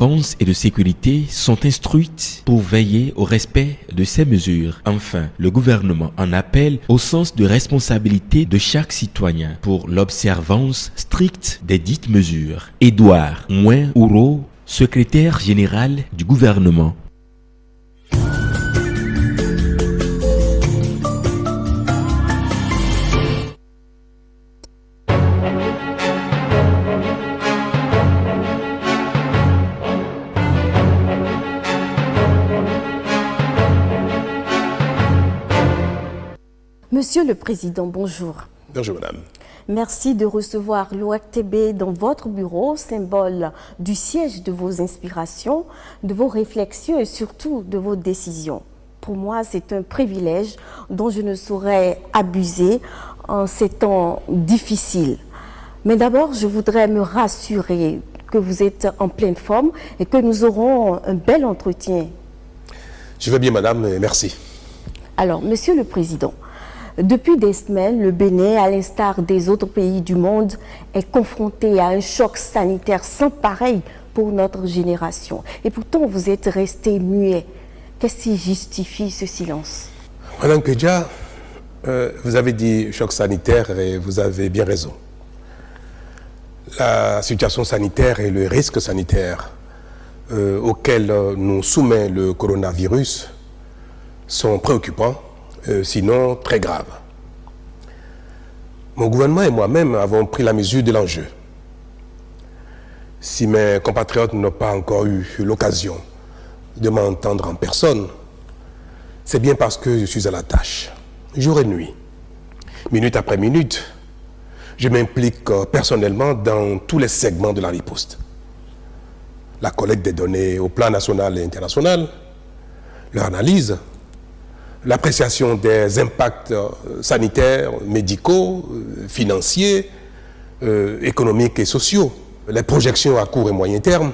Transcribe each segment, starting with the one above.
défense et de sécurité sont instruites pour veiller au respect de ces mesures. Enfin, le gouvernement en appelle au sens de responsabilité de chaque citoyen pour l'observance stricte des dites mesures. Édouard Mouin-Ouro, secrétaire général du gouvernement. Monsieur le Président, bonjour. Bonjour, madame. Merci de recevoir l'ORTB dans votre bureau, symbole du siège de vos inspirations, de vos réflexions et surtout de vos décisions. Pour moi, c'est un privilège dont je ne saurais abuser en ces temps difficiles. Mais d'abord, je voudrais me rassurer que vous êtes en pleine forme et que nous aurons un bel entretien. Je vais bien, madame, et merci. Alors, Monsieur le Président, depuis des semaines, le Bénin, à l'instar des autres pays du monde, est confronté à un choc sanitaire sans pareil pour notre génération. Et pourtant, vous êtes resté muet. Qu'est-ce qui justifie ce silence? Madame Kedja, vous avez dit choc sanitaire et vous avez bien raison. La situation sanitaire et le risque sanitaire auquel nous soumet le coronavirus sont préoccupants, sinon très grave. Mon gouvernement et moi-même avons pris la mesure de l'enjeu. Si mes compatriotes n'ont pas encore eu l'occasion de m'entendre en personne, c'est bien parce que je suis à la tâche, jour et nuit. Minute après minute, je m'implique personnellement dans tous les segments de la riposte. La collecte des données au plan national et international, leur analyse, l'appréciation des impacts sanitaires, médicaux, financiers, économiques et sociaux, les projections à court et moyen terme,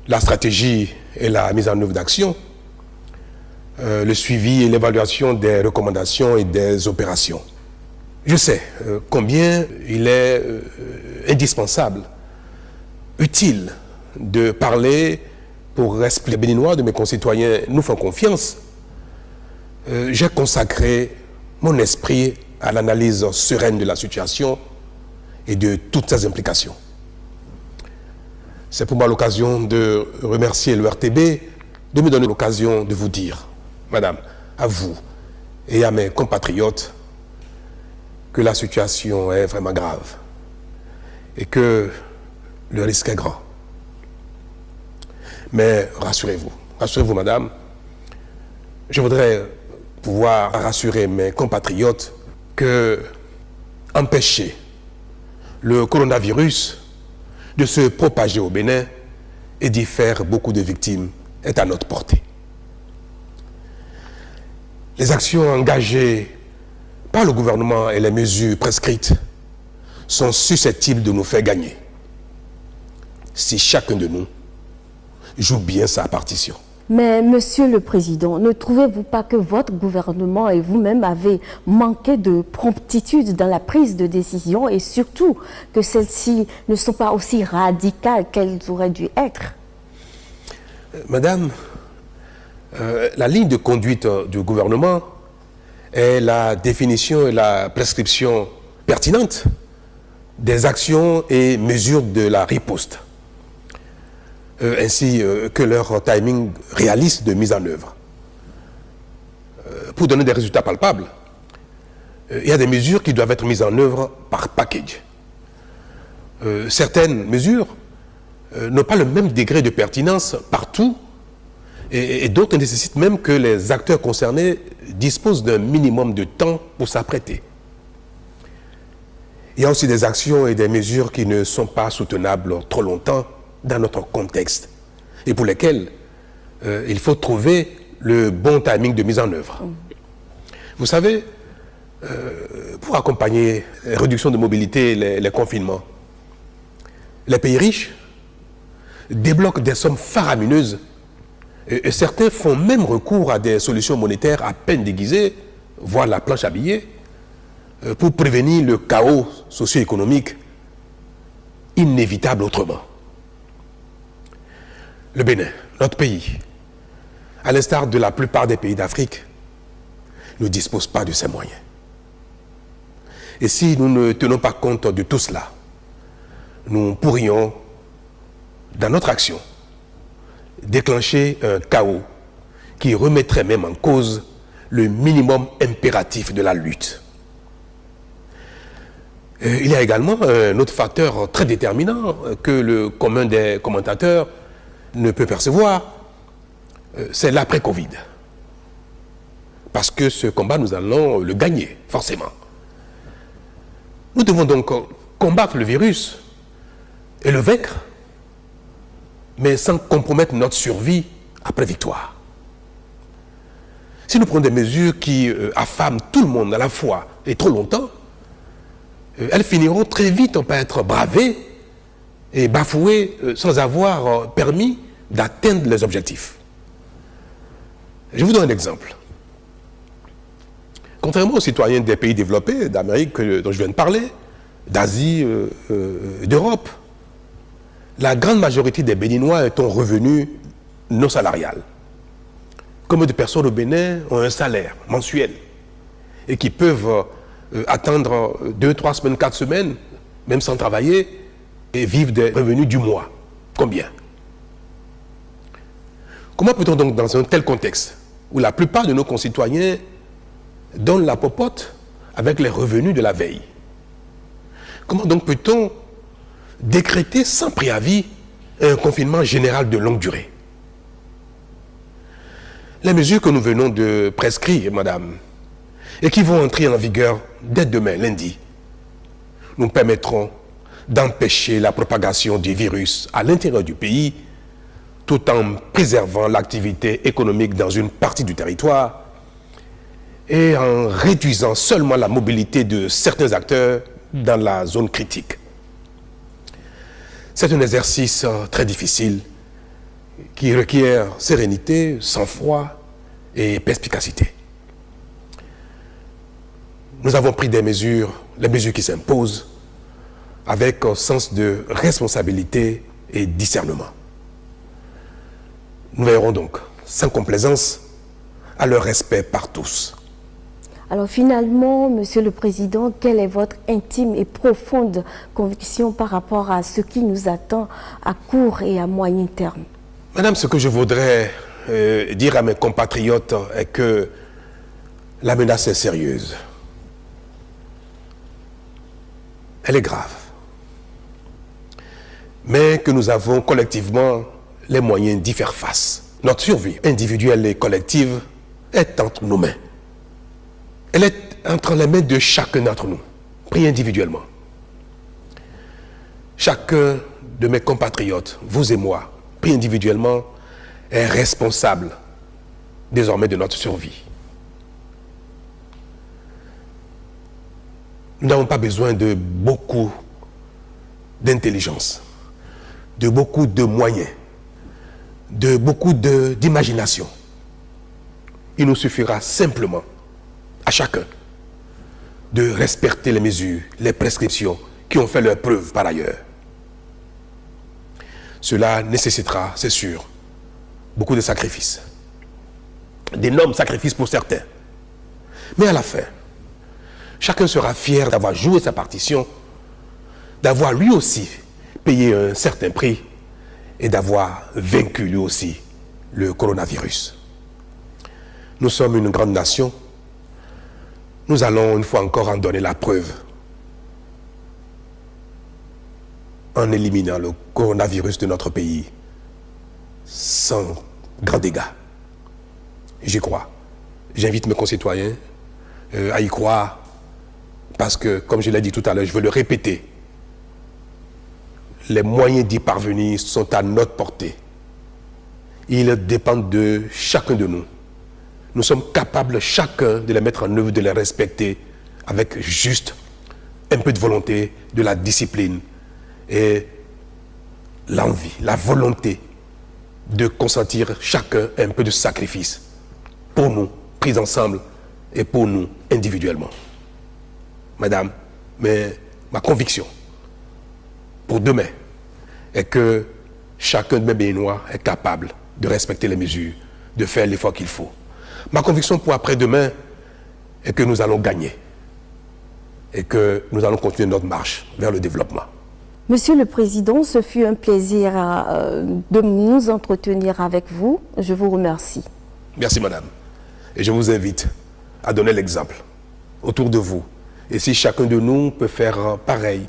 la stratégie et la mise en œuvre d'actions, le suivi et l'évaluation des recommandations et des opérations. Je sais combien il est indispensable, utile de parler pour respecter les Béninois de mes concitoyens nous font confiance. J'ai consacré mon esprit à l'analyse sereine de la situation et de toutes ses implications. C'est pour moi l'occasion de remercier l'ORTB de me donner l'occasion de vous dire, madame, à vous et à mes compatriotes, que la situation est vraiment grave et que le risque est grand. Mais rassurez-vous, madame, je voudrais pouvoir rassurer mes compatriotes que empêcher le coronavirus de se propager au Bénin et d'y faire beaucoup de victimes est à notre portée. Les actions engagées par le gouvernement et les mesures prescrites sont susceptibles de nous faire gagner si chacun de nous joue bien sa partition. Mais, Monsieur le Président, ne trouvez-vous pas que votre gouvernement et vous-même avez manqué de promptitude dans la prise de décision et surtout que celles-ci ne sont pas aussi radicales qu'elles auraient dû être? Madame, la ligne de conduite du gouvernement est la définition et la prescription pertinente des actions et mesures de la riposte, ainsi que leur timing réaliste de mise en œuvre. Pour donner des résultats palpables, il y a des mesures qui doivent être mises en œuvre par package. Certaines mesures n'ont pas le même degré de pertinence partout et d'autres nécessitent même que les acteurs concernés disposent d'un minimum de temps pour s'apprêter. Il y a aussi des actions et des mesures qui ne sont pas soutenables trop longtemps dans notre contexte et pour lesquelles il faut trouver le bon timing de mise en œuvre. Vous savez, pour accompagner les réductions de mobilité et les confinements, les pays riches débloquent des sommes faramineuses et certains font même recours à des solutions monétaires à peine déguisées, voire la planche à billets, pour prévenir le chaos socio-économique inévitable autrement. Le Bénin, notre pays, à l'instar de la plupart des pays d'Afrique, ne dispose pas de ces moyens. Et si nous ne tenons pas compte de tout cela, nous pourrions, dans notre action, déclencher un chaos qui remettrait même en cause le minimum impératif de la lutte. Il y a également un autre facteur très déterminant que le commun des commentateurs ne peut percevoir, c'est l'après-Covid. Parce que ce combat, nous allons le gagner, forcément. Nous devons donc combattre le virus et le vaincre, mais sans compromettre notre survie après victoire. Si nous prenons des mesures qui affament tout le monde à la fois et trop longtemps, elles finiront très vite par être bravées et bafouées sans avoir permis d'atteindre les objectifs. Je vous donne un exemple. Contrairement aux citoyens des pays développés, d'Amérique dont je viens de parler, d'Asie, d'Europe, la grande majorité des Béninois est en revenu non salarial. Combien de personnes au Bénin ont un salaire mensuel et qui peuvent attendre 2, 3 semaines, 4 semaines, même sans travailler, et vivre des revenus du mois? Combien? Comment peut-on donc, dans un tel contexte, où la plupart de nos concitoyens donnent la popote avec les revenus de la veille, comment donc peut-on décréter sans préavis un confinement général de longue durée? Les mesures que nous venons de prescrire, madame, et qui vont entrer en vigueur dès demain, lundi, nous permettront d'empêcher la propagation du virus à l'intérieur du pays, tout en préservant l'activité économique dans une partie du territoire et en réduisant seulement la mobilité de certains acteurs dans la zone critique. C'est un exercice très difficile qui requiert sérénité, sang-froid et perspicacité. Nous avons pris des mesures, les mesures qui s'imposent, avec un sens de responsabilité et discernement. Nous veillerons donc, sans complaisance, à leur respect par tous. Alors finalement, Monsieur le Président, quelle est votre intime et profonde conviction par rapport à ce qui nous attend à court et à moyen terme? Madame, ce que je voudrais dire à mes compatriotes est que la menace est sérieuse. Elle est grave. Mais que nous avons collectivement les moyens d'y faire face. Notre survie individuelle et collective est entre nos mains. Elle est entre les mains de chacun d'entre nous, pris individuellement. Chacun de mes compatriotes, vous et moi, pris individuellement, est responsable désormais de notre survie. Nous n'avons pas besoin de beaucoup d'intelligence, de beaucoup de moyens, de beaucoup d'imagination. Il nous suffira simplement à chacun de respecter les mesures, les prescriptions qui ont fait leur preuve par ailleurs. Cela nécessitera, c'est sûr, beaucoup de sacrifices. D'énormes sacrifices pour certains. Mais à la fin, chacun sera fier d'avoir joué sa partition, d'avoir lui aussi payé un certain prix et d'avoir vaincu lui aussi le coronavirus. Nous sommes une grande nation. Nous allons une fois encore en donner la preuve en éliminant le coronavirus de notre pays sans grand dégât. J'y crois. J'invite mes concitoyens à y croire parce que, comme je l'ai dit tout à l'heure, je veux le répéter, les moyens d'y parvenir sont à notre portée. Ils dépendent de chacun de nous. Nous sommes capables chacun de les mettre en œuvre, de les respecter avec juste un peu de volonté, de la discipline et l'envie, la volonté de consentir chacun un peu de sacrifice pour nous, pris ensemble et pour nous individuellement. Madame, mais ma conviction pour demain est que chacun de mes Béninois est capable de respecter les mesures, de faire l'effort qu'il faut. Ma conviction pour après-demain est que nous allons gagner et que nous allons continuer notre marche vers le développement. Monsieur le Président, ce fut un plaisir de nous entretenir avec vous. Je vous remercie. Merci, madame. Et je vous invite à donner l'exemple autour de vous. Et si chacun de nous peut faire pareil,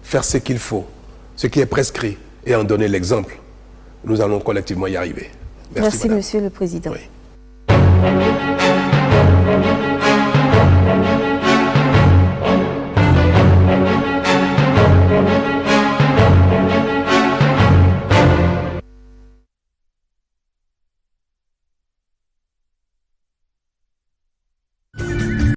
faire ce qu'il faut, ce qui est prescrit, et en donner l'exemple, nous allons collectivement y arriver. Merci, Monsieur le Président. Oui.